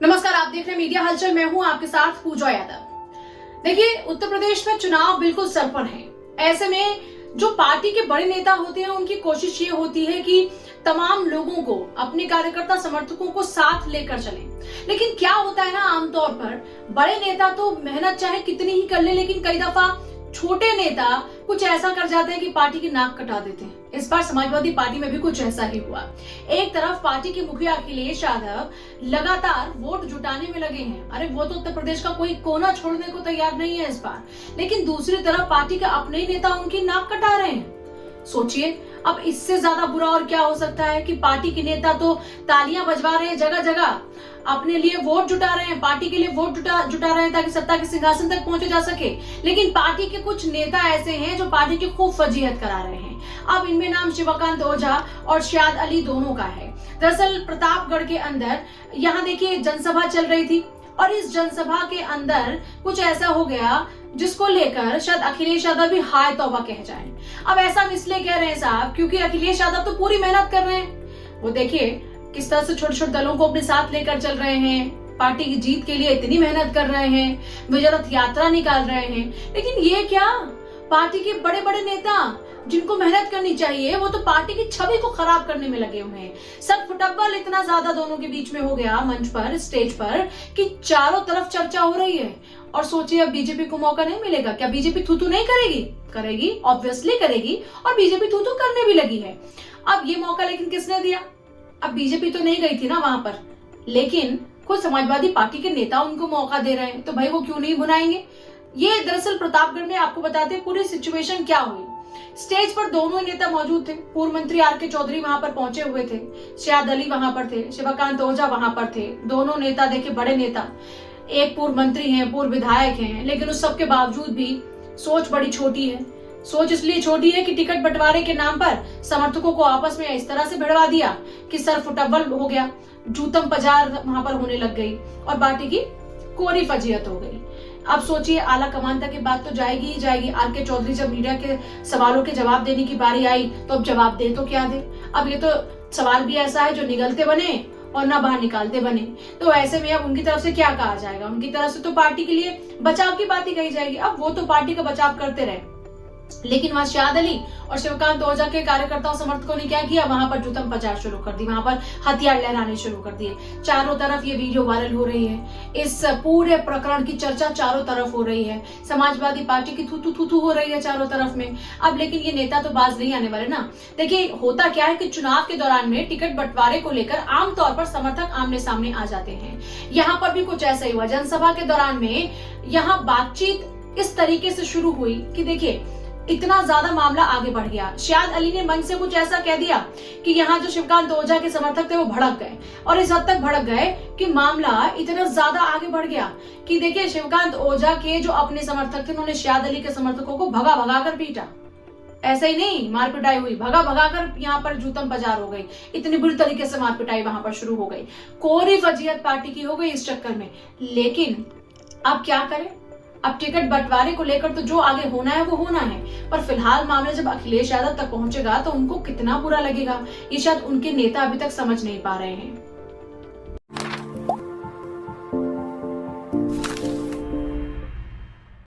नमस्कार, आप देख रहे हैं मीडिया हलचल। मैं हूं आपके साथ पूजा यादव। देखिए, उत्तर प्रदेश में चुनाव बिल्कुल सर पर है। ऐसे में जो पार्टी के बड़े नेता होते हैं उनकी कोशिश ये होती है कि तमाम लोगों को, अपने कार्यकर्ता समर्थकों को साथ लेकर चलें। लेकिन क्या होता है ना, आमतौर पर बड़े नेता तो मेहनत चाहे कितनी ही कर ले, लेकिन कई दफा छोटे नेता कुछ ऐसा कर जाते हैं कि पार्टी की नाक कटा देते हैं। इस बार समाजवादी पार्टी में भी कुछ ऐसा ही हुआ। एक तरफ पार्टी के मुखिया अखिलेश यादव लगातार वोट जुटाने में लगे हैं। अरे वो तो उत्तर प्रदेश का कोई कोना छोड़ने को तैयार नहीं है इस बार। लेकिन दूसरी तरफ पार्टी के अपने ही नेता उनकी नाक कटा रहे हैं। सोचिए, अब इससे ज्यादा बुरा और क्या हो सकता है कि पार्टी के नेता तो तालियां बजवा रहे हैं, जगह जगह अपने लिए वोट जुटा रहे हैं, पार्टी के लिए वोट जुटा रहे हैं ताकि सत्ता के सिंहासन तक पहुंचे जा सके। लेकिन पार्टी के कुछ नेता ऐसे हैं जो पार्टी की खूब फजीहत करा रहे हैं। अब इनमें नाम शिवकांत ओझा और शाद अली दोनों का है। दरअसल प्रतापगढ़ के अंदर यहाँ देखिए जनसभा चल रही थी और इस जनसभा के अंदर कुछ ऐसा हो गया जिसको लेकर शायद अखिलेश यादव भी हाय तौबा कह जाएं। अब ऐसा हम इसलिए कह रहे हैं साहब, क्योंकि अखिलेश यादव तो पूरी मेहनत कर रहे हैं। वो देखिए किस तरह से छोटे छोटे दलों को अपने साथ लेकर चल रहे हैं, पार्टी की जीत के लिए इतनी मेहनत कर रहे हैं, विजय यात्रा निकाल रहे हैं। लेकिन ये क्या, पार्टी के बड़े बड़े नेता जिनको मेहनत करनी चाहिए वो तो पार्टी की छवि को खराब करने में लगे हुए हैं। सब फुटबॉल इतना ज्यादा दोनों के बीच में हो गया मंच पर, स्टेज पर, कि चारों तरफ चर्चा हो रही है। और सोचिए, अब बीजेपी को मौका नहीं मिलेगा क्या? बीजेपी थू नहीं करेगी? करेगी, ऑब्वियसली करेगी। और बीजेपी थू करने भी लगी है। अब ये मौका लेकिन किसने दिया? अब बीजेपी तो नहीं गई थी ना वहां पर, लेकिन खुद समाजवादी पार्टी के नेता उनको मौका दे रहे हैं, तो भाई वो क्यों नहीं बुलाएंगे? ये दरअसल प्रतापगढ़ में आपको बताते हैं पूरी सिचुएशन क्या हुई। स्टेज पर दोनों नेता मौजूद थे। पूर्व मंत्री आर.के. चौधरी वहां पर पहुंचे हुए थे, शाद अली वहां पर थे, शिवकांत ओझा वहां पर थे। दोनों नेता देखिए बड़े नेता, एक पूर्व मंत्री हैं, पूर्व विधायक हैं, लेकिन उस सब के बावजूद भी सोच बड़ी छोटी है। सोच इसलिए छोटी है कि टिकट बंटवारे के नाम पर समर्थकों को आपस में इस तरह से भिड़वा दिया कि सर फुटबॉल हो गया, जूतम पजार वहां पर होने लग गई और पार्टी की कोरी फजीहत हो गई। अब सोचिए, आला कमान तक की बात तो जाएगी ही जाएगी। आर.के. चौधरी जब मीडिया के सवालों के जवाब देने की बारी आई तो अब जवाब दे तो क्या दे? अब ये तो सवाल भी ऐसा है जो निगलते बने और ना बाहर निकालते बने। तो ऐसे में अब उनकी तरफ से क्या कहा जाएगा? उनकी तरफ से तो पार्टी के लिए बचाव की बात ही कही जाएगी। अब वो तो पार्टी का बचाव करते रहे, लेकिन वहां शाद अली और शिवकांत ओझा के कार्यकर्ताओं समर्थकों ने क्या किया? वहां पर जूतम पचार शुरू कर दी, वहां पर हथियार लहराने शुरू कर दिए। चारों तरफ ये वीडियो वायरल हो रही है। इस पूरे प्रकरण की चर्चा चारों तरफ हो रही है। समाजवादी पार्टी की थू हो रही है चारों तरफ में। अब लेकिन ये नेता तो बाज नहीं आने वाले ना। देखिए, होता क्या है कि चुनाव के दौरान में टिकट बंटवारे को लेकर आमतौर पर समर्थक आमने सामने आ जाते हैं। यहाँ पर भी कुछ ऐसा ही हुआ। जनसभा के दौरान में यहाँ बातचीत इस तरीके से शुरू हुई कि देखिए इतना ज्यादा मामला आगे बढ़ गया। शाद अली ने मंच से कुछ ऐसा कह दिया कि यहाँ जो शिवकांत ओझा के समर्थक थे वो भड़क गए, और इस हद तक भड़क गए कि मामला इतना ज्यादा आगे बढ़ गया कि देखिए शिवकांत ओझा के जो अपने समर्थक थे उन्होंने शाद अली के समर्थकों को भगा भगा कर पीटा। ऐसा ही नहीं, मार पिटाई हुई, भगा भगा कर यहाँ पर जूतम पजार हो गई। इतनी बुरी तरीके से मार पिटाई वहां पर शुरू हो गई। कोरी फजीहत पार्टी की हो गई इस चक्कर में। लेकिन अब क्या करें? अब टिकट बंटवारे को लेकर तो जो आगे होना है वो होना है, पर फिलहाल मामला जब अखिलेश यादव तक पहुंचेगा तो उनको कितना बुरा लगेगा, ये शायद उनके नेता अभी तक समझ नहीं पा रहे हैं।